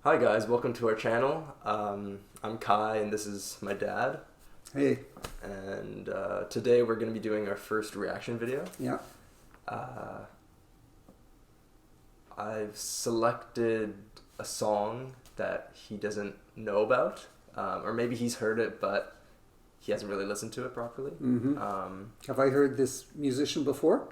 Hi guys, welcome to our channel. I'm Kai and this is my dad. Hey. And today we're going to be doing our first reaction video. Yeah. I've selected a song that he doesn't know about, or maybe he's heard it but he hasn't really listened to it properly. Mm-hmm. Have I heard this musician before?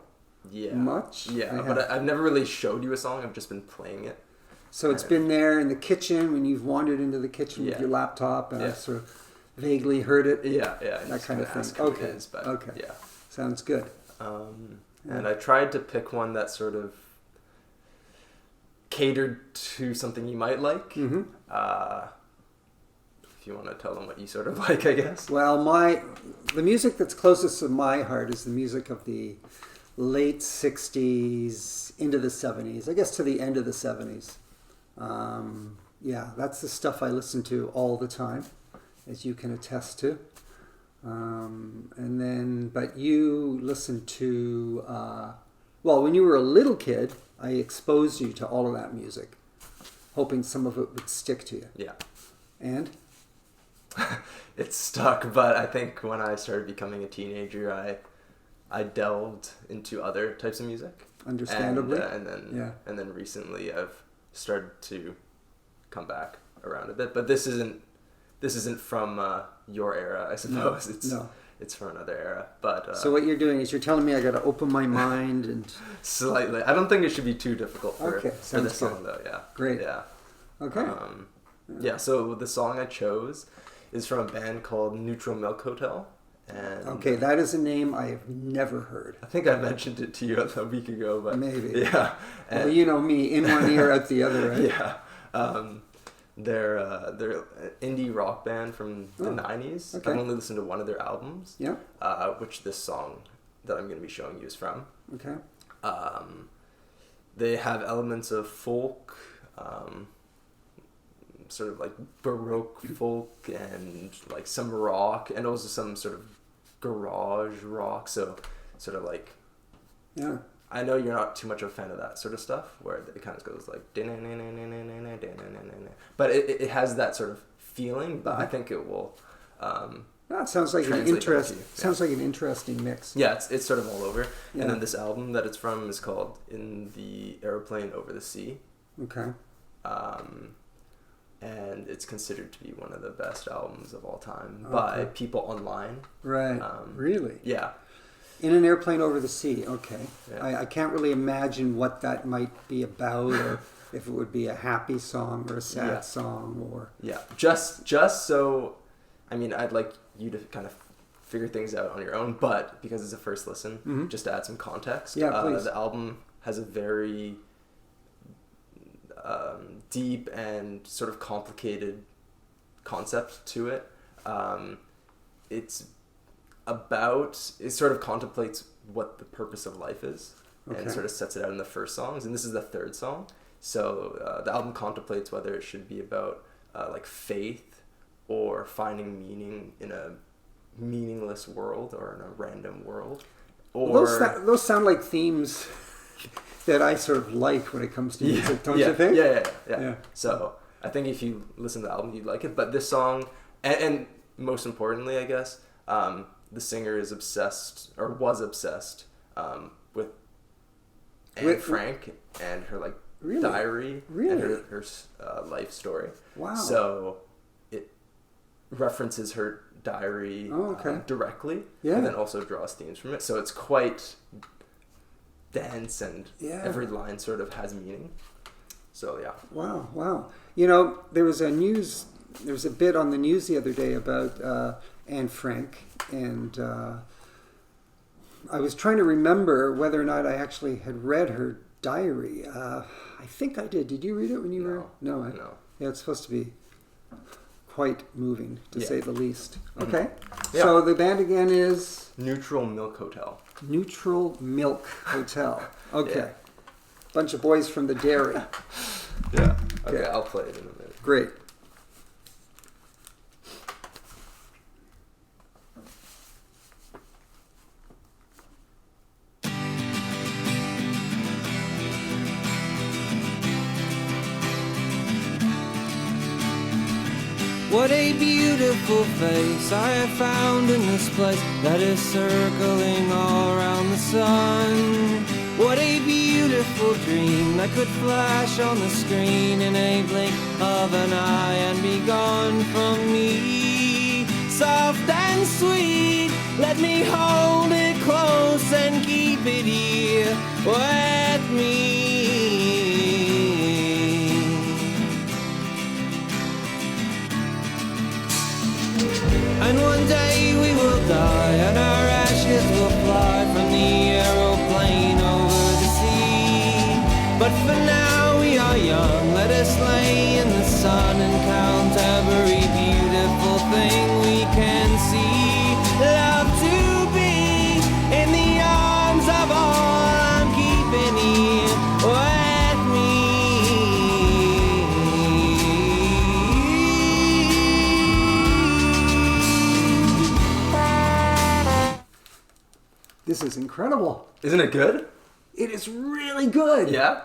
Yeah. Much? Yeah, but I've never really showed you a song, I've just been playing it. So it's been there in the kitchen when you've wandered into the kitchen with your laptop and I've sort of vaguely heard it. Yeah, that kind of thing. Okay. It is, but okay. Yeah. Sounds good. And I tried to pick one that sort of catered to something you might like. Mm-hmm. If you want to tell them what you sort of like, I guess. Well, the music that's closest to my heart is the music of the late 60s into the 70s. I guess to the end of the 70s. Yeah, that's the stuff I listen to all the time, as you can attest to. But you listen to, when you were a little kid, I exposed you to all of that music, hoping some of it would stick to you. Yeah. And? It stuck, but I think when I started becoming a teenager, I delved into other types of music. Understandably. And then recently I've started to come back around a bit, but this isn't from your era, I suppose. It's from another era. But so what you're doing is you're telling me I got to open my mind and slightly. I don't think it should be too difficult for this song, though. Yeah. Great. Yeah. Okay. So the song I chose is from a band called Neutral Milk Hotel. And okay, that is a name I have never heard. I think I mentioned it to you a week ago, but maybe. Yeah. Well, you know me, in one ear, out the other, right? Yeah. They're an indie rock band from the 90s. Okay. I've only listened to one of their albums. Yeah. Which this song that I'm going to be showing you is from. Okay. They have elements of folk, sort of like Baroque folk, and like some rock, and also some sort of garage rock. So sort of like, yeah. I know you're not too much of a fan of that sort of stuff, where it kind of goes like, but it has that sort of feeling. But I think it will. That sounds like an interesting mix. Yeah, it's sort of all over. Yeah. And then this album that it's from is called "In the Aeroplane Over the Sea." Okay. And it's considered to be one of the best albums of all time by people online. Right. Really? Yeah. In an Airplane Over the Sea. Okay. Yeah. I can't really imagine what that might be about, or if it would be a happy song or a sad song, or... Yeah. Just so... I mean, I'd like you to kind of figure things out on your own, but because it's a first listen, just to add some context, please. The album has a very... deep and sort of complicated concept to it. It sort of contemplates what the purpose of life is, and sort of sets it out in the first songs, and this is the third song. So the album contemplates whether it should be about like faith or finding meaning in a meaningless world or in a random world. Or those sound like themes that I sort of like when it comes to music, don't you think? Yeah. So I think if you listen to the album, you'd like it. But this song, and most importantly, I guess, the singer is obsessed, or was obsessed, with Anne Frank and her diary and her life story. Wow. So it references her diary directly, and then also draws themes from it. So it's quite dense, and every line sort of has meaning. So yeah. Wow. You know, there was a bit on the news the other day about Anne Frank, and I was trying to remember whether or not I actually had read her diary. I think I did. Did you read it when you were? No. Yeah, it's supposed to be quite moving, to say the least. Okay. Yeah. So the band again is Neutral Milk Hotel. Neutral Milk Hotel. Okay. Bunch of boys from the dairy. Yeah. Okay, I'll play it in a minute. Great. What a beautiful face I have found in this place that is circling all around the sun. What a beautiful dream that could flash on the screen in a blink of an eye and be gone from me. Soft and sweet, let me hold it close and keep it here with me. And one day we will die, and our ashes will fly from the aeroplane over the sea. But for now we are young, let us lay in the sun and count every beautiful thing we can see. Love to be in the arms of all I'm keeping here with me. This is incredible. Isn't it good? It is really good. Yeah.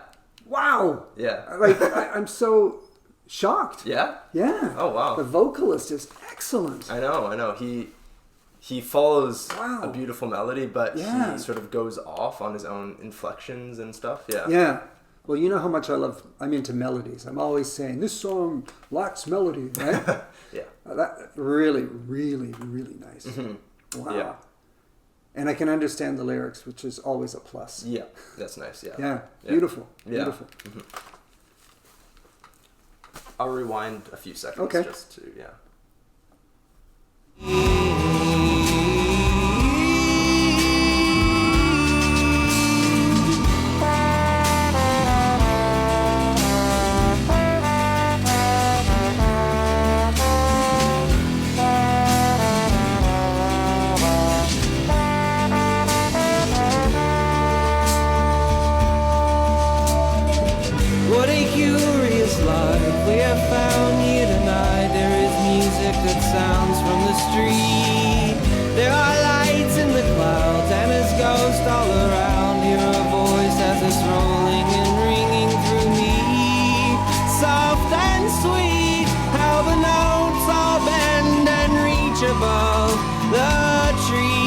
Wow. Yeah. Like I'm so shocked. Yeah. Yeah. Oh wow. The vocalist is excellent. I know. He follows Wow. a beautiful melody, but Yeah. he sort of goes off on his own inflections and stuff. Yeah. Yeah. Well, you know how much I'm into melodies. I'm always saying this song lacks melody, right? Yeah. That really, really, really nice. Mhm. Wow. Yeah. And I can understand the lyrics, which is always a plus. Yeah. That's nice. Yeah. Yeah. Beautiful. Yeah. Beautiful. Mhm. I'll rewind a few seconds Okay. just to What a curious life we have found here tonight. There is music that sounds from the street. There are lights in the clouds and there's ghosts all around. Hear a voice as it's rolling and ringing through me. Soft and sweet, how the notes all bend and reach above the tree.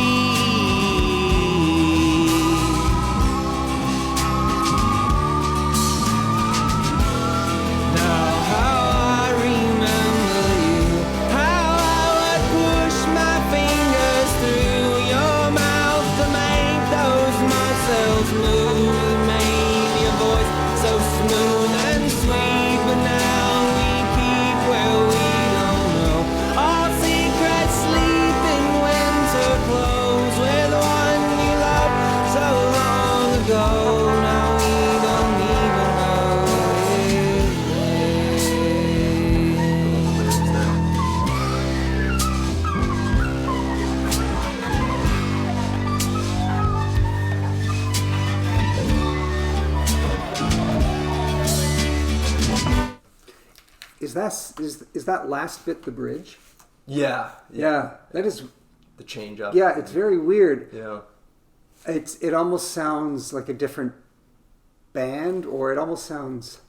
Now how I remember you, how I would push my fingers through your mouth to make those muscles move, made your voice so smooth and sweet. But now we keep where we don't know, our secrets sleep in winter clothes with one you loved so long ago. Now we don't even know his Is that last bit the bridge? Yeah. Yeah. That is. The change up. Yeah, it's very weird. Yeah. It almost sounds like a different band, or it almost sounds.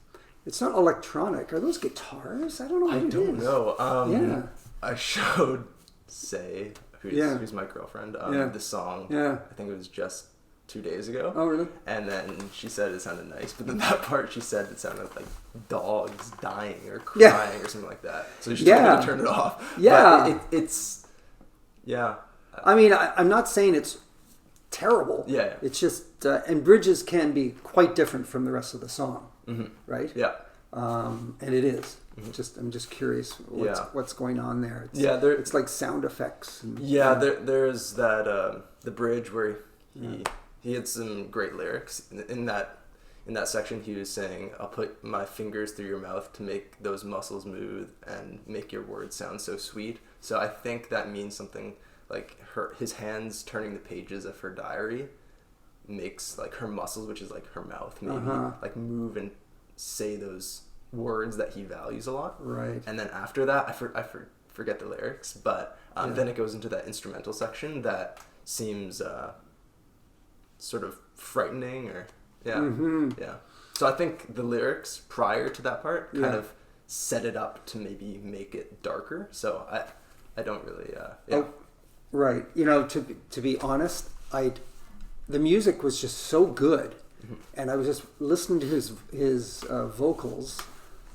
It's not electronic. Are those guitars? I don't know what I it is. don't know. Yeah. I showed Say, who's my girlfriend, the song. Yeah. I think it was just 2 days ago. Oh, really? And then she said it sounded nice, but then that part she said it sounded like dogs dying or crying or something like that. So she told me to turn it off. Yeah. But it's yeah. I mean, I'm not saying it's terrible. Yeah. It's just, and bridges can be quite different from the rest of the song, right? Yeah. And it is. I'm just curious what's going on there. It's like sound effects. And, there's that the bridge where he had some great lyrics in that section. He was saying, "I'll put my fingers through your mouth to make those muscles move and make your words sound so sweet." So I think that means something like his hands turning the pages of her diary makes like her muscles, which is like her mouth, maybe like move and say those words that he values a lot. Right. And then after that, I forget the lyrics, but then it goes into that instrumental section that seems sort of frightening or yeah. So I think the lyrics prior to that part kind of set it up to maybe make it darker. So I don't really yeah. Oh, right. You know, to be honest, the music was just so good, and I was just listening to his vocals,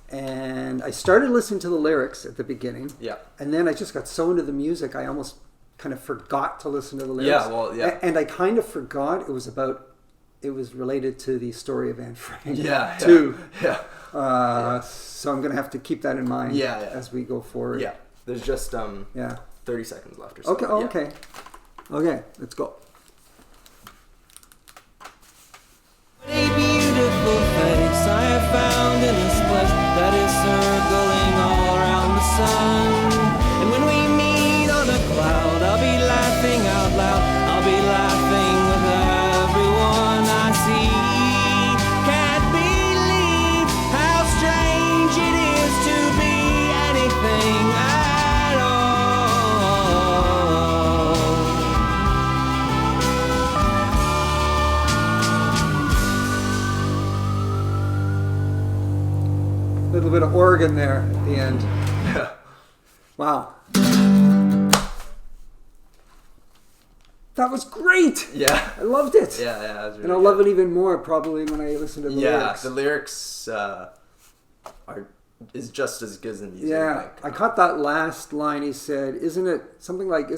and I started listening to the lyrics at the beginning. Yeah. And then I just got so into the music, I almost kind of forgot to listen to the lyrics. Yeah, well, yeah. And I kind of forgot it was related to the story of Anne Frank. Yeah. Too. Yeah. So I'm gonna have to keep that in mind. As we go forward. Yeah. There's just 30 seconds left or so. Okay. Okay. Okay. Let's go. A beautiful face I have found in this place that is circling all around the sun. And when we meet on a cloud, I'll be laughing out loud. I'll be laughing with everyone I see. Can't believe how strange it is to be anything at all. A little bit of organ there at the end. Yeah. Wow. That was great. Yeah. I loved it. Yeah, that was really And I'll love it even more probably when I listen to the lyrics. The lyrics is just as good as the music. Yeah, I caught that last line he said. Isn't it something like,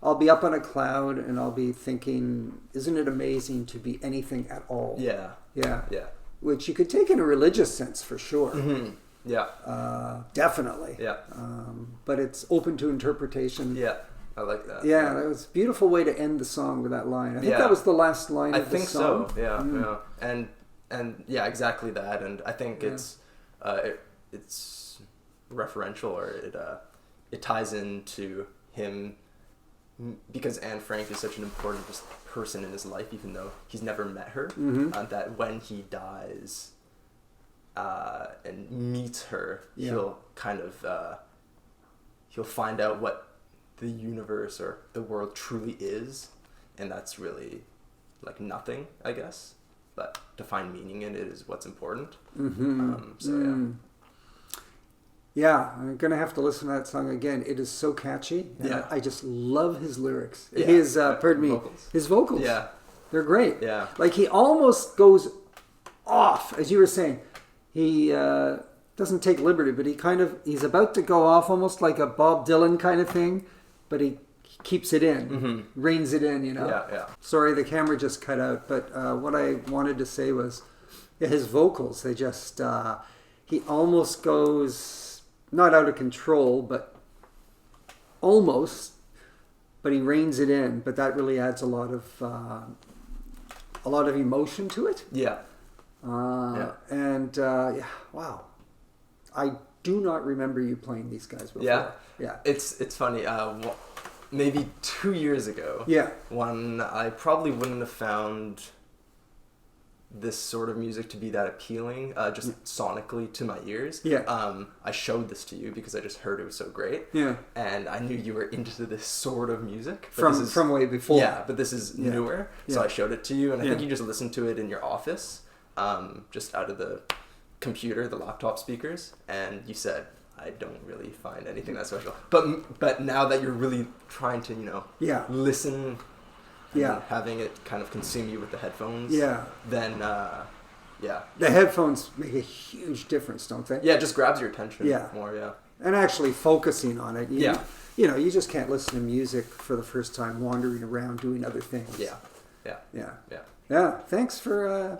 I'll be up on a cloud and I'll be thinking, isn't it amazing to be anything at all? Yeah. Yeah. Yeah. Which you could take in a religious sense for sure. Mm-hmm. Yeah. Definitely. Yeah. But it's open to interpretation. Yeah. I like that. Yeah, that was a beautiful way to end the song with that line. I think that was the last line of the song. I think so. Yeah, yeah. And yeah, exactly that. And I think it's referential, or it ties into him because Anne Frank is such an important person in his life, even though he's never met her. That when he dies and meets her, he'll kind of he'll find out what the universe or the world truly is, and that's really like nothing, I guess, but to find meaning in it is what's important. Yeah, I'm gonna have to listen to that song again. It is so catchy. And I just love his lyrics. His vocals. His vocals. Yeah, they're great. Yeah, like he almost goes off, as you were saying. He doesn't take liberty, but he's about to go off, almost like a Bob Dylan kind of thing, but he keeps it in, reins it in. You know. Yeah. Sorry, the camera just cut out. But what I wanted to say was, his vocals. They just he almost goes. Not out of control, but almost. But he reins it in. But that really adds a lot of emotion to it. Yeah. And wow, I do not remember you playing these guys before. Yeah. It's funny. Maybe 2 years ago. Yeah. When I probably wouldn't have found this sort of music to be that appealing, just sonically to my ears. Yeah. I showed this to you because I just heard it was so great. Yeah. And I knew you were into this sort of music. From way before. Yeah, but this is newer. Yeah. So I showed it to you, and I think you just listened to it in your office, just out of the computer, the laptop speakers, and you said, I don't really find anything that special. But now that you're really trying to, listen, having it kind of consume you with the headphones, then the headphones make a huge difference, don't they? Yeah, it just grabs your attention more. Yeah, and actually focusing on it. You just can't listen to music for the first time wandering around doing other things. Yeah. Thanks for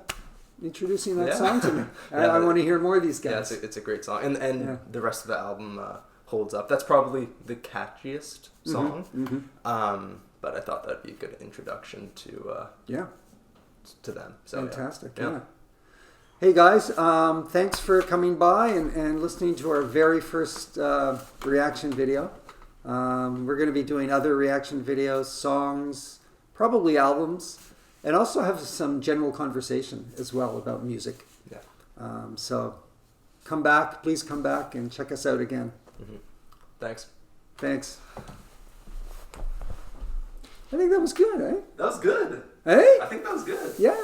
introducing that song to me. I want to hear more of these guys. Yeah, it's a great song, and the rest of the album holds up. That's probably the catchiest song. But I thought that'd be a good introduction to them. So fantastic. Yeah. Hey guys, thanks for coming by and listening to our very first reaction video. We're going to be doing other reaction videos, songs, probably albums, and also have some general conversation as well about music. Yeah. So please come back and check us out again. Thanks. I think that was good, eh? That was good. Hey? I think that was good. Yeah.